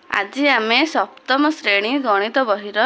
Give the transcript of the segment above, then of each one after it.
आज आम सप्तम श्रेणी गणित बहिर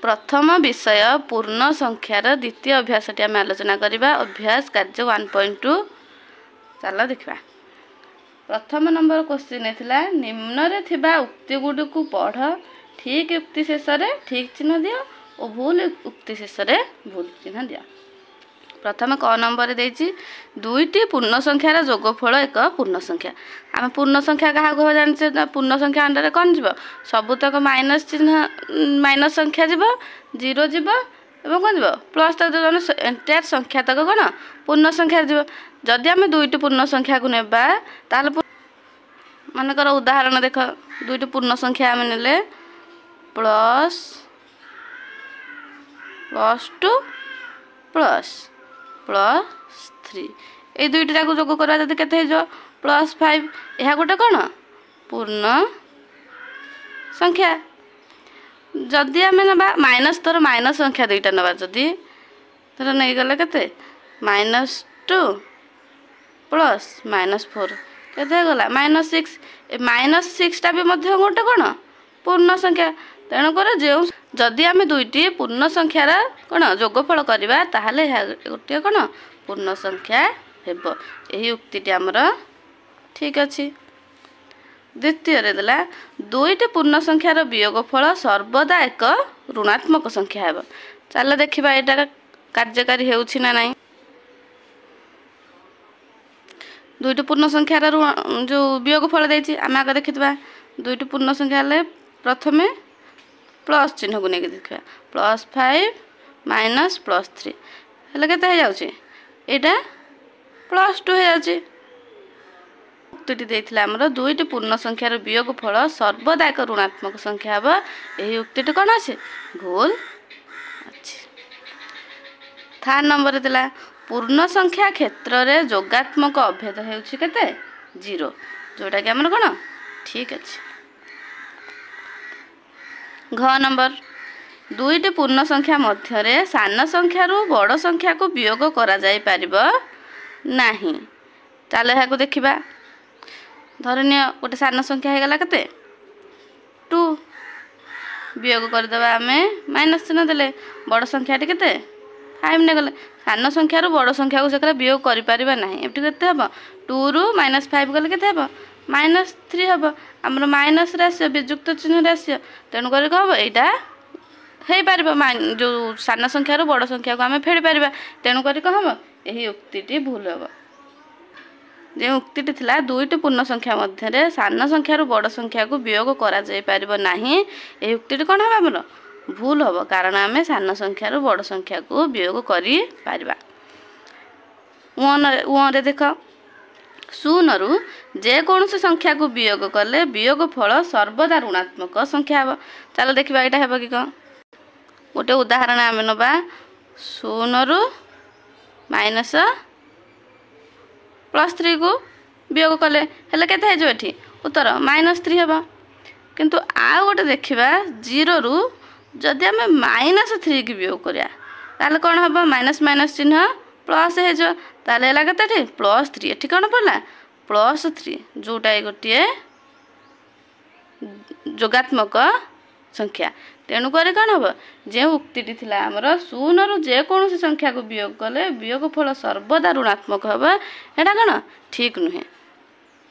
प्रथम विषय पूर्ण संख्यार द्वितीय अभ्यास आम आलोचना करवा। अभ्यास कार्य 1.2 चल देखा। प्रथम नंबर क्वेश्चन है निम्न रे थिबा उक्ति गुडी को पढ़, ठीक उक्ति शेष ठीक चिन्ह दियो और भूल उक्ति शेष भूल चिन्ह दियो। प्रथम क नंबर देछि दुईटी पूर्ण संख्यार जोगफल एक पूर्ण संख्या। आम पूर्ण संख्या क्या कह जाने पूर्ण संख्या अंडर कौन जीव सबुतक माइनस चिन्ह माइनस संख्या जीव जीरो जीव एवं कौन जीव प्लस तक जो एंटायर संख्या तक कौन पूर्ण संख्या जीव। जदि आम दुईटी पूर्ण संख्या को नेबा ताल मानकर उदाहरण देख दुईटी पूर्ण संख्या आम नेले प्लस प्लस 2 प्लस प्लस 3 ये दुईटा को जोग करवा जब के प्लस 5 यह गोटे कौन पूर्ण संख्या। जदि आम ना माइनस थर माइनस संख्या दुईटा नवा जदि थर नहीं गले के -2 प्लस -4 के गला -6 टा भी गोटे कौन पूर्ण संख्या। तेणुकर जो जदि आम दुईटी पूर्ण संख्यार कौन जोगफल करवा ताहले गोटे कौन पूर्ण संख्या हेबो। यही उक्तिटी आमर ठीक अच्छी। द्वितीय देला दुईटी पूर्ण संख्यार वियोगफल सर्वदा एक ऋणात्मक संख्या हेबो। चल देखिबा एटा कार्यकारी हेउछि ना नहीं। दुईटी पूर्ण संख्यार जो वियोगफल देछि आम आगे देखिबा। दुईटी पूर्ण संख्या ले प्रथमे प्लस चिन्ह को लेकिन देखा +5 माइनस +3 हेल्ले के यहाँ +2 हो जाए। उक्ति देथिला हमर दुईटी पूर्ण संख्यार वियोगफल सर्वदा एक ऋणात्मक संख्या हे। यही उक्ति कौन अच्छे भूल अच्छे। थर्ड नंबर देला पूर्ण संख्या क्षेत्र में जोगात्मक अभेद हेउछि केते 0 जोटा कि हमर कौन ठीक अच्छे। घ नंबर दुईटी पूर्ण संख्या मध्य सान संख्या बड़ संख्या को वियोग करा जाई परिबो नाही। चल यहाँ देखा धरनी गोटे सान संख्या हो गला के 2 वियोग करदे आम माइनस चिन्ह देले बड़ संख्या के 5 ने गले सान संख्या बड़ संख्या को से वियोग कर ना ये के 2 रु -5 गले के -3 हम आमर माइनस राशि विजुक्त चिन्ह राशि। तेणुक कह यहाँ जो सान संख्यार बड़ संख्या को आम फेड़ी पार। तेणुक कह हम यही उक्ति भूल हम। जो उक्ति थिला दुईटी पूर्ण संख्या मध्य सान संख्यार बड़ संख्या को वियोग करा जाई परिबो नाही। यही उक्ति कौन हम आमर भूल हम कारण आम सान संख्यार बड़ संख्या को वियोग करि पारिबा। रे देख शून रु जेकोसी संख्या को वियोग कले वियोग फल सर्वदा ऋणात्मक संख्या हे। चल देखा यहाँ हे कि कौन गोटे उदाहरण आम नवा 0 रु -+3 को वियोग कले हेल्ले के उत्तर -3 हम। किंतु आउ गोटे देखा 0 रु जदि आम -3 की वियोग करिया ताले कौन हम माइनस माइनस चिन्ह प्लस हो ताले के +3 ये कौन पड़ा +3 जोटा गोटे जोगात्मक संख्या। तेणुक कौन हम जो उक्ति थिला आमर 0 रु जेकोसी संख्या को वियोग कले वियोग फल सर्वदा ऋणात्मक हम एटा कौन ठीक नुहे।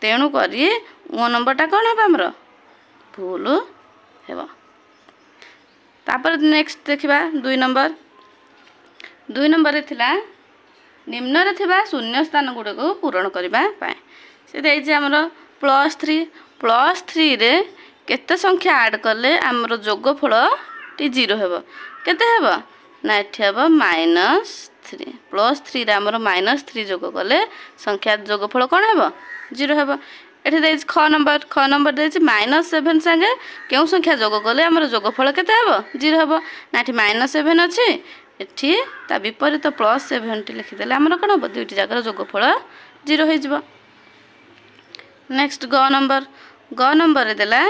तेणुक नंबरटा कौन हम आमर भूल हेब। तापर नेक्स्ट देखा 2 नंबर थिला निम्न रे थिबा शून्य स्थान गुड़े को पूरण करने से देछि आमर +3 रे केते संख्या ऐड कले आमर जोगफल टी 0 हेब केते हेब ना एठी हेब -3 +3 रे आमर -3 जोग कले संख्या जोगफल कौन हेब 0 हेब। एठी देछि ख नंबर देछि -7 संगे केउ संख्या जोग कले आमर जोगफल केते हेब 0 हेब ना एठी -7 अछि एठी ता विपरीत +7 लिखिदेले आमर कौन हम दुईटी जगार जोगफल 0 हो। नेक्स्ट ग नंबर देला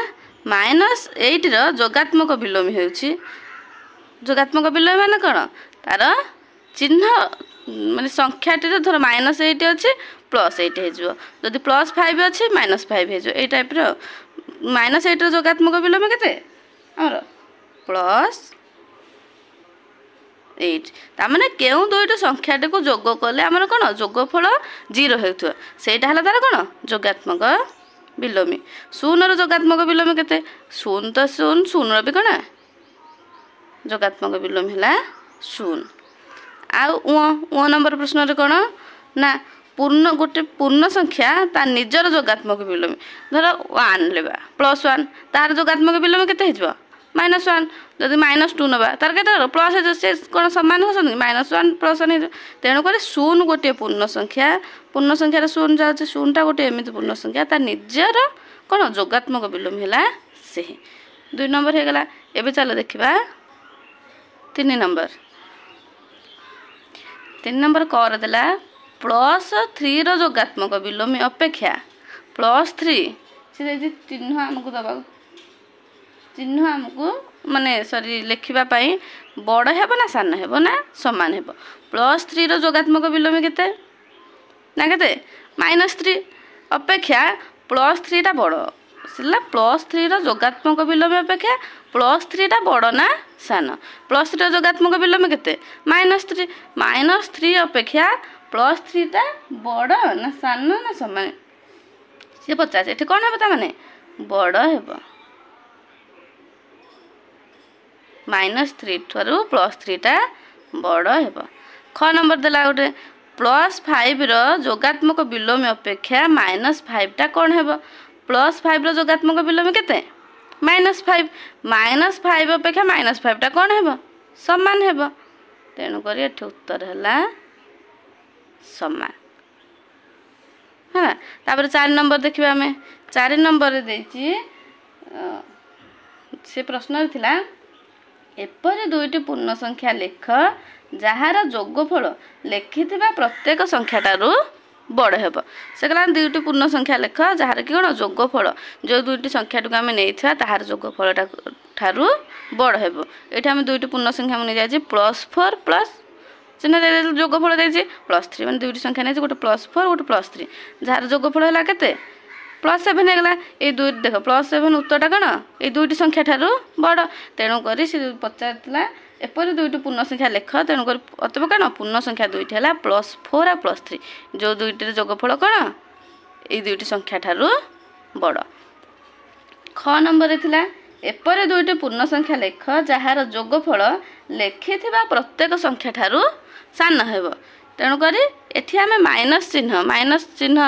-8 जोगात्मक विलोमी होउछि। जोगात्मक विलोमी माने कौन तार चिन्ह माने संख्याटी धर -8 अच्छी +8 हो जदि +5 अच्छी -5 हो टाइप -8 ର जोगात्मक विलोम केते हमर +8 तामाने केउ दुईटा संख्याटे को जोग कले हमर कोन जोगफल 0 हेतु सेटा हला तार कोन जोगात्मक विलोमी 0 रो जोगात्मक विलोम केते 0 तो 0 0 रो भी कोन जोगात्मक विलोम हला 0 आ ओ नंबर प्रश्न रे कोन ना पूर्ण गोटे पूर्ण संख्या ता निजर जोगात्मक विलोम धर 1 लेबा +1 तार जोगात्मक विलोम केते हिजबो -1 जदि -2 नबा तार केते प्लस से कोन समान होसन -1 +1 तेणु करे 0 गोटे पूर्ण संख्या रे 0 जाउछ 0 टा गोटे एमिति पूर्ण संख्या ता निजर कोन जोगात्मक विलोम हला से 2 नंबर हे गला। एबे चलो देखिबा 3 नंबर कर देला +3 रो जोगात्मक विलोम अपेक्षा +3 से चिन्ह हमको दबा चिन्ह हमको माने सॉरी लिखिबा पई बड़ हेबो ना सान हेबो ना समान हेबो +3 रो जोगात्मक विलोम केते ना केते -3 अपेक्षा +3 टा बड़ सिला +3 रो जोगात्मक विलोम अपेक्षा +3 टा बड़ ना सान +3 रो जोगात्मक विलोम केते -3 अपेक्षा +3 टा बड़ ना सान ना समान से 50 एठी कोन हेबो ता माने बड़ हेबो -3 ठरू +3 टा बड़ हेबो। ख नंबर देला गोटे +5 रो जोगात्मक विलोम अपेक्षा -5 टा कोन हेबो +5 रो जोगात्मक विलोम केते -5 -5 अपेक्षा -5 टा कोन हेबो समान हेबो तेणु करी एठी उत्तर हला समान है। तापर 4 नंबर देखिबा हमें 4 नंबर रे देछि से प्रश्न थिला एपरि दुईटी पूर्ण संख्या लेख जहार जोगफल लेखिथिबा प्रत्येक संख्या टारू बड़ हेबो से कहला दुईटी पूर्ण संख्या लेख जहार कि कोन जोगफल जो दुईटी संख्या टु हम नेइथवा ताहार जोगफल ठारू बड़ हेबो एठी हम दुईटी पूर्ण संख्या मने जाय जे +4 प्लस चिन्ह दे जोगफल देछि +3 माने दुईटी संख्या नै गोटे +4 गोटे +3 जहार जोगफल हला केते +7 हेगला ए दुई देख +7 उत्तरटा कोन ए दुईटी संख्या ठारू बड़ तेणु करी से पचारतला एपरि दुईटी पूर्ण संख्या लेख तेणु करी अतबे कोन पूर्ण संख्या दुईटी हला +4 आ +3 जो दुईटी रे जोगफल कोन ए दुईटी संख्या ठारू बड़। ख नंबर रे थिला एपरि दुईटी पूर्ण संख्या लेख जहार जोगफल लेखिथिबा प्रत्येक संख्या ठारू सान हेबो तेणु करी एठी हमें माइनस चिन्ह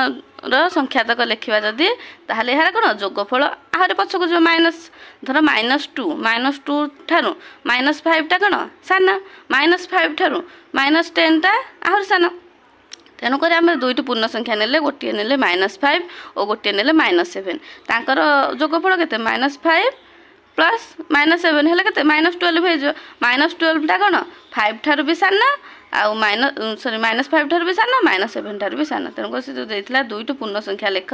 रो संख्या तक लिखिबा जदी ताहाले यार कोन जोगफल आहारे पछको जो माइनस धर -2 ठारू -5 टा कोन सान -5 ठारू -10 टा आहार सान तेणु करी हम दुईटी पूर्ण संख्या नेले गोटे नेले -5 और गोटे नेले -7 तांकर जोगफल केते -5 प्लस -7 हेले केते -12 हे जो -12 टा कोन 5 ठारू भी सान आ -5 ठारू भी सान -7 ठारू भी सान तेणु से जो देथिला दुईटी पूर्ण संख्या लेख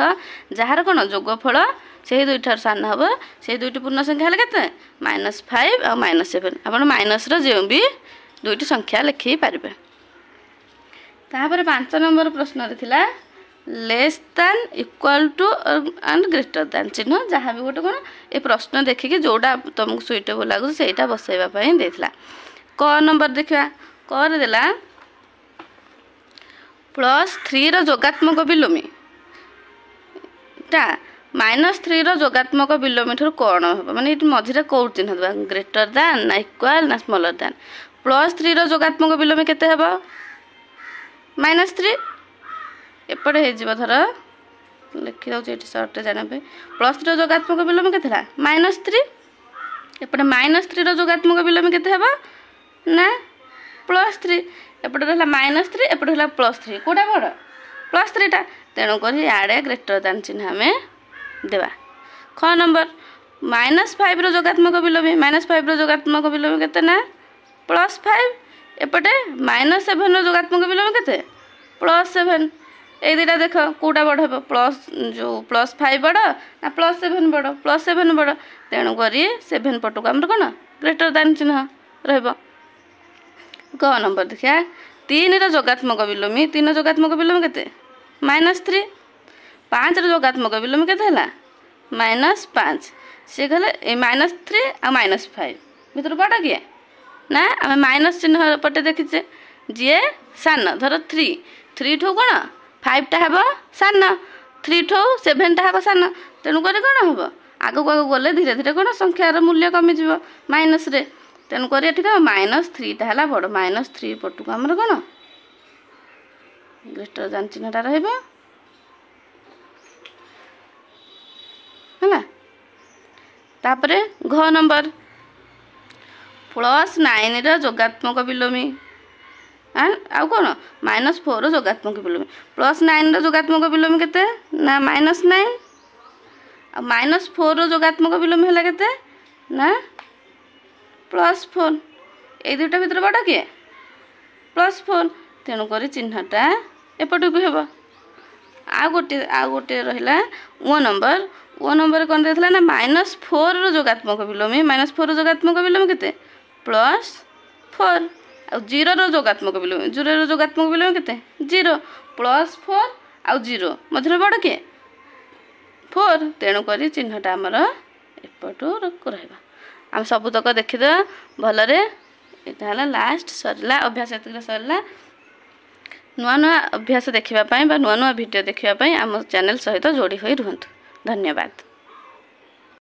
जहार कोन जोगफल से दुई ठार सान हबो से दुईटी पूर्ण संख्या हेले केते -5 आ -7 आपण माइनस रो जे भी दुईटी संख्या लिखि पारिबे। तापर 5 नंबर प्रश्न रे थिला less than equal to and greater than चिन्ह जहाँ भी गोटे कोन ए प्रश्न देखिके जोड़ा तुमको सुइटेबल लागु सेटा बसाइबा पई देथिला। क नंबर देखिबा कर देला +3 रो जोगात्मक विलोमी ता -3 रो जोगात्मक विलोमी ठर कोन हो माने इट मझिरे को चिन्ह दबा ग्रेटर देन ना इक्वल ना स्मॉलर देन +3 रो जोगात्मक विलोमी केते हेबो -3 एपटे हे जिवो धर लिखि दउ एठी शॉर्ट रे जाना पे +3 रो जोगात्मक विलोम केतेला -3 एपटे -3 रो जोगात्मक विलोम केते हेबा ना +3 एपटे रहला -3 एपटे रहला +3 कोडा बड़ +3 टा तेणु करी आडे ग्रेटर देन चिन्ह हमें देबा। ख नंबर -5 रो जोगात्मक विलोम -5 रो जोगात्मक विलोम केते ना +5 एपटे -7 रो जोगात्मक विलोम केते +7 ए दुटा देख कोटा बड़ हे प्लस जो +5 बड़ ना +7 बड़ +7 बड़ तेणु करी 7 पटको हम कोन ग्रेटर देन चिन्ह रहबो। क नंबर देखिया 3 रो जोगात्मक विलोमी 3 जोगात्मक विलोम केते -3 5 रो जोगात्मक विलोम केते हला -5 सी गले -3 आ -5 भितर बड़ किए ना आम माइनस चिन्ह पटे देखीचे जी सान धर 3 ठू कौन 5 टा हे सान 3 ठू 7 टा हे सान तेणुक कौन हम आगक आगक गले धीरे धीरे कौन संख्यार मूल्य कमिज माइनस रे तेणुक ये -3 टा है बड़ -3 पटक आमर कौन ग्रेटर जान चिन्हटा रहा घ नंबर +9 जोगात्मक विलोमी आउ कौन -4 जोगात्मक विलोमी +9 जोगात्मक विलोमी केते ना -9 आ -4 जोगात्मक विलोमी है केते ना +4 ए दुटा भीतर बड़ किए +4 तेणुक चिन्हटा एपटू हेब आ गोटे रहा ओ नंबर कौन देता ना -4 जोगात्मक विलोमी -4 जोगात्मक विलोमी केते +4 आ 0 जोगात्मक विलोमी 0 जोगात्मक विलोमी केते 0 +4 आ 0 मध्य बड़ किए 4 तेणुक चिन्हटा आमर एपटू रहा आम सबुतक देखीदे भलरे यहाँ लास्ट सरला अभ्यास एत सरला नुआ नुआ अभ्यास देखापी नुआ नुआ वीडियो देखापी आम चैनल सहित जोड़ी हो रुहतु धन्यवाद।